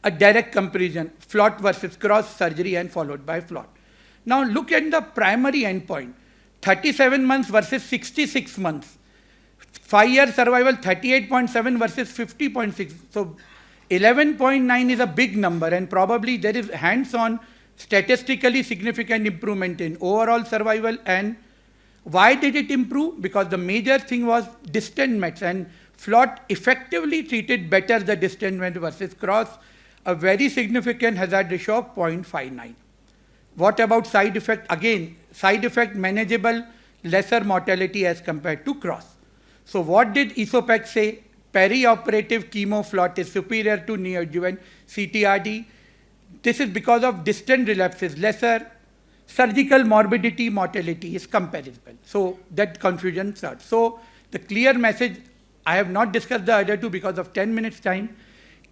a direct comparison, FLOT versus CROSS surgery and followed by FLOT. Now look at the primary endpoint, 37 months versus 66 months. 5-year survival 38.7 versus 50.6. So 11.9 is a big number, and probably there is hands-on statistically significant improvement in overall survival. And why did it improve? Because the major thing was distant mets, and FLOT effectively treated better the distant met versus CROSS, a very significant hazard ratio of 0.59. What about side effect? Again, side effect manageable, lesser mortality as compared to CROSS. So what did ESOPAC say? Perioperative chemo FLOT is superior to neoadjuvant CTRD. This is because of distant relapses lesser. Surgical morbidity, mortality is comparable. So that confusion starts. So the clear message, I have not discussed the other two because of 10 minutes time.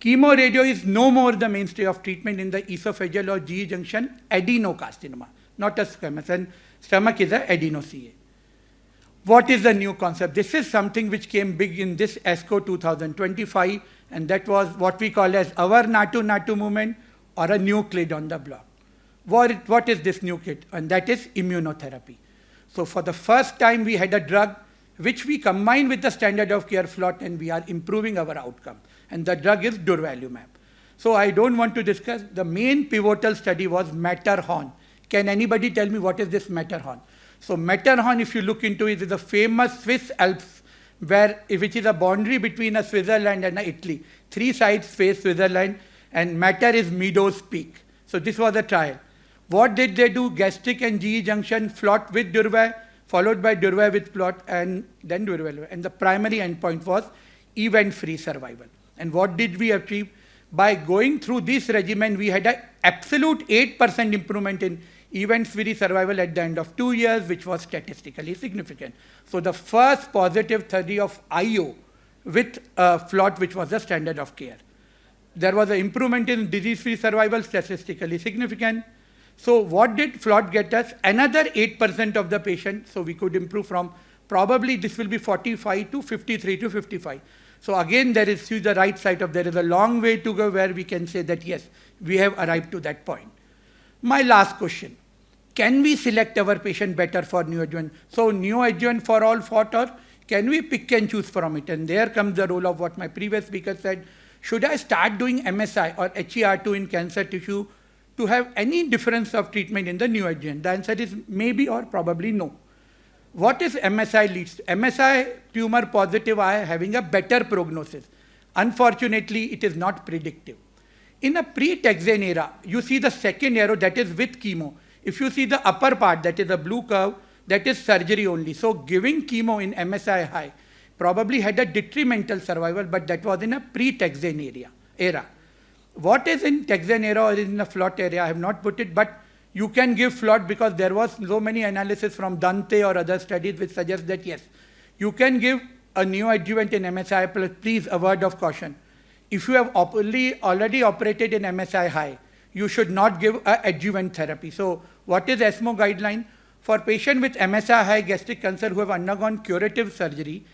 Chemoradio is no more the mainstay of treatment in the esophageal or GE junction adenocarcinoma, not a squamous, and stomach is a adenoCA. What is the new concept? This is something which came big in this ESCO 2025, and that was what we call as our NATO movement, or a new kid on the block. What is this new kid? And that is immunotherapy. So for the first time we had a drug which we combine with the standard of care FLOT, and we are improving our outcome. And the drug is durvalumab. So I don't want to discuss. The main pivotal study was MATTERHORN. Can anybody tell me what is this MATTERHORN? So MATTERHORN, if you look into it, is a famous Swiss Alps, which is a boundary between a Switzerland and a Italy. 3 sides face Switzerland, and Matter is Meadows Peak. So this was a trial. What did they do? Gastric and GE junction, FLOT with durva, followed by durva with FLOT, and then durvalumab. And the primary endpoint was event-free survival. And what did we achieve? By going through this regimen, we had an absolute 8% improvement in event-free survival at the end of 2 years, which was statistically significant. So the first positive study of IO with FLOT, which was the standard of care. There was an improvement in disease-free survival, statistically significant. So what did FLOT get us? Another 8% of the patient, so we could improve from, probably this will be 45 to 53 to 55. So again, there is, see the right side of, there is a long way to go where we can say that yes, we have arrived to that point. My last question, can we select our patient better for neoadjuvant? So neoadjuvant for all FLOT, or can we pick and choose from it? And there comes the role of what my previous speaker said. Should I start doing MSI or HER2 in cancer tissue to have any difference of treatment in the neoadjuvant? The answer is maybe or probably no. What is MSI leads to? MSI tumor positive eye having a better prognosis. Unfortunately, it is not predictive. In a pre-taxane era, you see the second arrow, that is with chemo. If you see the upper part, that is a blue curve, that is surgery only. So giving chemo in MSI high probably had a detrimental survival, but that was in a pre-taxane era. What is in taxane era or in the FLOT area, I have not put it, but you can give FLOT because there was so many analysis from Dante or other studies which suggest that yes, you can give a neoadjuvant in MSI, but please a word of caution. If you have already operated in MSI high, you should not give a adjuvant therapy. So what is ESMO guideline? For patients with MSI high gastric cancer who have undergone curative surgery,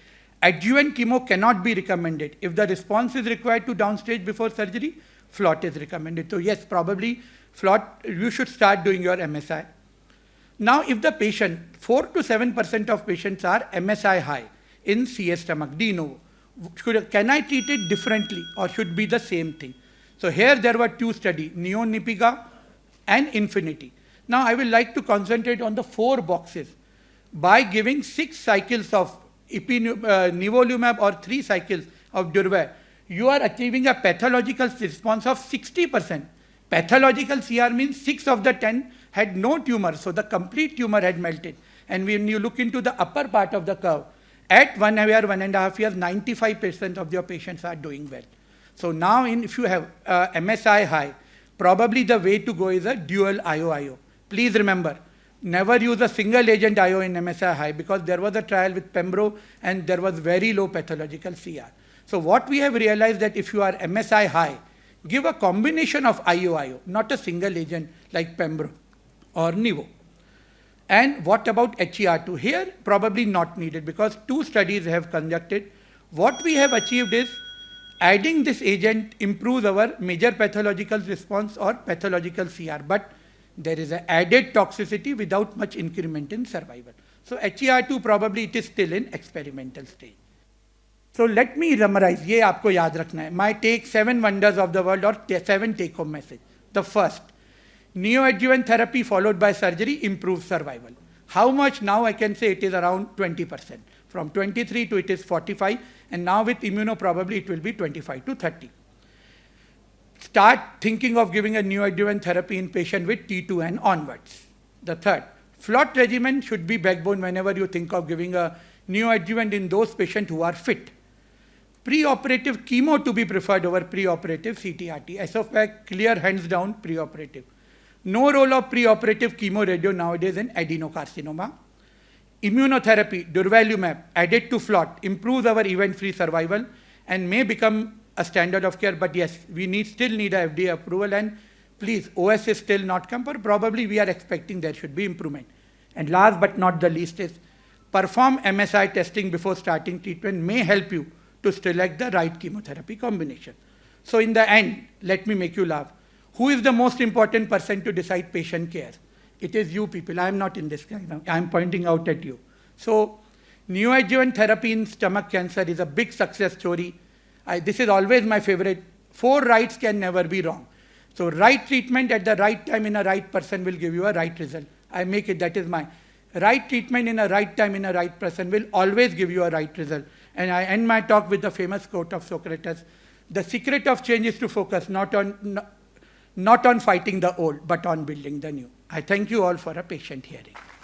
adjuvant chemo cannot be recommended. If the response is required to downstage before surgery, FLOT is recommended. So yes, probably FLOT, you should start doing your MSI. Now if the patient, 4 to 7% of patients are MSI high in CS stomach, de novo, can I treat it differently or should be the same thing? So here there were 2 studies, NEO-NIPIGA and Infinity. Now I will like to concentrate on the 4 boxes. By giving 6 cycles of nivolumab or 3 cycles of durva, you are achieving a pathological response of 60%. Pathological CR means 6 of the 10 had no tumor, so the complete tumor had melted. And when you look into the upper part of the curve, at 1 year, 1.5 years, 95% of your patients are doing well. So now if you have MSI high, probably the way to go is a dual IO-IO. Please remember, never use a single agent IO in MSI high because there was a trial with Pembro and there was very low pathological CR. So what we have realized that if you are MSI high, give a combination of IO-IO, not a single agent like Pembro or Nivo. And what about HER2? Here, probably not needed because 2 studies have conducted. What we have achieved is Adding this agent improves our major pathological response or pathological CR, but there is an added toxicity without much increment in survival. So HER2 probably it is still in experimental stage. So let me summarize. ये आपको याद रखना है. My take 7 wonders of the world or 7 take-home message. The first, neoadjuvant therapy followed by surgery improves survival. How much? Now I can say it is around 20%. From 23 to it is 45, and now with immuno probably it will be 25 to 30. Start thinking of giving a neoadjuvant therapy in patient with T2 and onwards. The third, FLOT regimen should be backbone whenever you think of giving a neoadjuvant in those patients who are fit. Preoperative chemo to be preferred over preoperative CTRT. Esophageal clear hands down preoperative. No role of preoperative chemoradio nowadays in adenocarcinoma. Immunotherapy, durvalumab, added to FLOT, improves our event-free survival and may become a standard of care. But yes, we still need a FDA approval, and please, OS is still not come, but probably we are expecting there should be improvement. And last but not the least is, perform MSI testing before starting treatment may help you to select the right chemotherapy combination. So in the end, let me make you laugh. Who is the most important person to decide patient care? It is you people. I am not in this. I am pointing out at you. So neoadjuvant therapy in stomach cancer is a big success story. This is always my favorite. 4 rights can never be wrong. So right treatment at the right time in a right person will give you a right result. I make it, that is my right treatment in a right time in a right person will always give you a right result. And I end my talk with the famous quote of Socrates. The secret of change is to focus not on fighting the old, but on building the new. I thank you all for a patient hearing.